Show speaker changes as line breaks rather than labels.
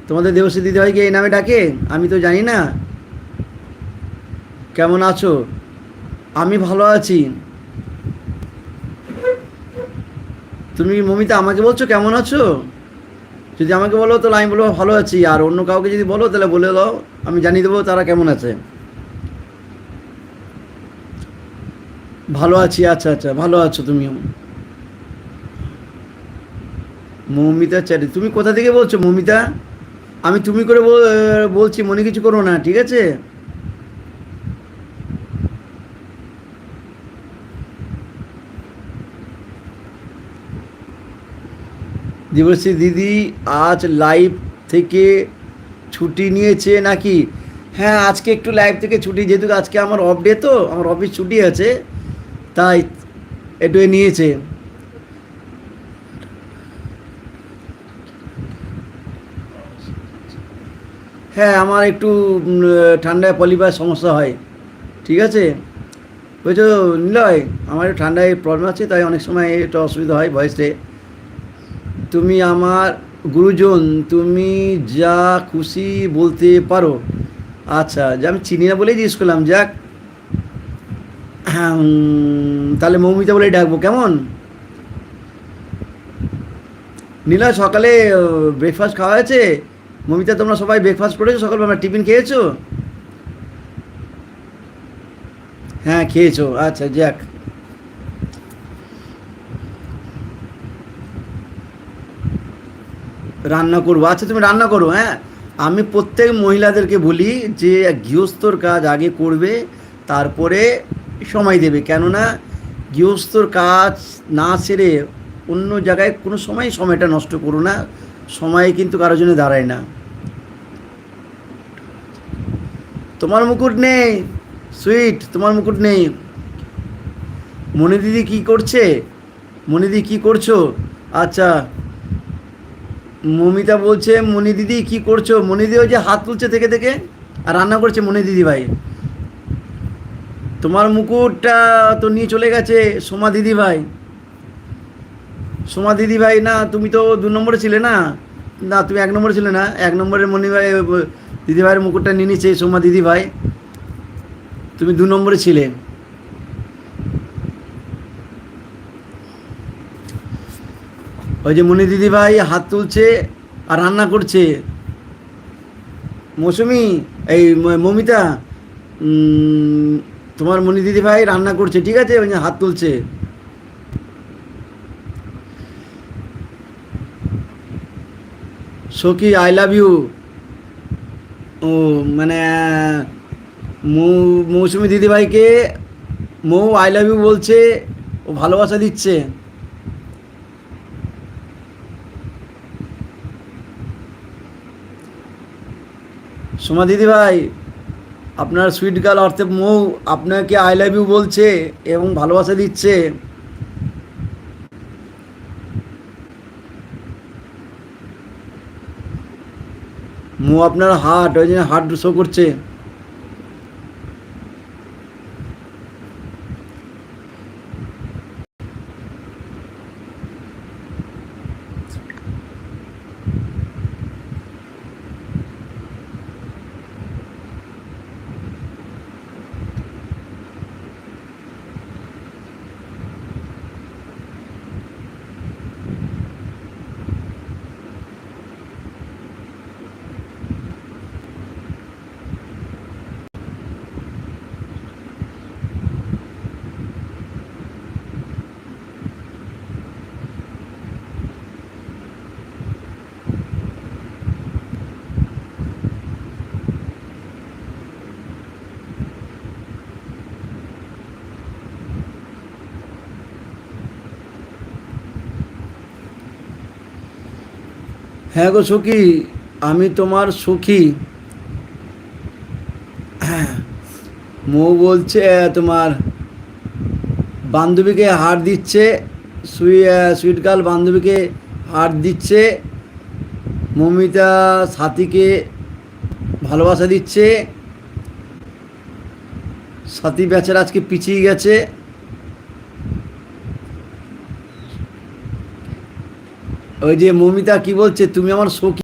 তোমাদের দেবশ্রী দিদিভাইকে এই নামে ডাকে? আমি তো জানি না। কেমন আছো? আমি ভালো আছি। তুমি মমিতা আমাকে বলছো কেমন আছো? যদি আমাকে বলো তাহলে আমি বলবো ভালো আছি, আর অন্য কাউকে যদি বলো তাহলে বলে দাও, আমি জানিয়ে দেবো তারা কেমন আছে। ভালো আছি, আচ্ছা আচ্ছা, ভালো আছো তুমিও? মৌমিতা চ্যাটার্জি, তুমি কোথা থেকে বলছো মৌমিতা? আমি তুমি করে বলছি, মনে কিছু করো না, ঠিক আছে? দেবশ্রী দিদি আজ লাইভ থেকে ছুটি নিয়েছে নাকি? হ্যাঁ, আজকে একটু লাইভ থেকে ছুটি, যেহেতু আজকে আমার অফ ডে, তো আমার অফিস ছুটি আছে, তাই একটু নিয়েছে। হ্যাঁ, আমার একটু ঠান্ডায় পলিবার সমস্যা হয়, ঠিক আছে? বুঝছো নিলয়, আমার একটু ঠান্ডায় প্রবলেম আছে, তাই অনেক সময় একটু অসুবিধা হয় ভয়েসে। তুমি আমার গুরুজন, তুমি যা খুশি বলতে পারো। আচ্ছা, যে আমি চিনি না বলেই জিজ্ঞেস করলাম, যাক। তাহলে মৌমিতা বলেই ডাকবো, কেমন? নীলা, সকালে ব্রেকফাস্ট খাওয়া হয়েছে? মমিতা, তোমরা সবাই ব্রেকফাস্ট করেছো? সকালবেলা টিফিন খেয়েছো? হ্যাঁ, খেয়েছো, আচ্ছা, যাক। রান্না করবো, আচ্ছা তুমি রান্না করো, হ্যাঁ। আমি প্রত্যেক মহিলাদেরকে বলি যে গৃহস্থর কাজ আগে করবে, তারপরে সময় দেবে, কেননা গৃহস্থর কাজ না সেরে অন্য জায়গায় কোনো সময় সময়টা নষ্ট করো না। সময় কিন্তু কারোর জন্য দাঁড়ায় না। তোমার মুকুট নেই, সুইট, তোমার মুকুট নেই। মনি দিদি কি করছে? মনি দিদি কি করছো? আচ্ছা, মমিতা বলছে মনি দিদি কি করছো? মনি দিদি ওই যে হাত তুলছে থেকে থেকে, আর রান্না করছে মনি দিদি ভাই। তোমার মুকুটটা তো নিয়ে চলে গেছে সোমা দিদি ভাই। সোমা দিদি ভাই, না তুমি তো 2 নম্বরে ছিলে না? না, তুমি 1 নম্বরে ছিলে না? 1 নম্বরের মনি ভাই দিদি ভাইয়ের মুকুটটা নিয়ে নিচ্ছে সোমা দিদি ভাই। তুমি 2 নম্বরে ছিলে। ওই যে মনি দিদি ভাই হাত তুলছে আর রান্না করছে। মৌসুমি, এই মমিতা, তোমার মনি দিদি ভাই রান্না করছে, ঠিক আছে, ওই যে হাত তুলছে। সখী, আই লাভ ইউ। ও, মানে মৌসুমি দিদিভাইকে মৌ আই লাভ ইউ বলছে, ও ভালোবাসা দিচ্ছে। সোমা দিদিভাই, আপনার সুইট গার্ল অর্থে মৌ আপনাকে আই লাভ ইউ বলছে এবং ভালোবাসা দিচ্ছে। মৌ আপনার হার্ট, ওই জন্য হার্ট শো করছে। হ্যাঁ গো সখী, আমি তোমার সখী। মৌ বলছে তোমার বান্ধবীকে হার দিচ্ছে, সুইট গার্ল বান্ধবীকে হার দিচ্ছে। মমিতা সাথীকে ভালোবাসা দিচ্ছে। সাথী বেচারা আজকে পিছিয়ে গেছে। ওই যে মমিতা কি বলছে, তুমি আমার সখী।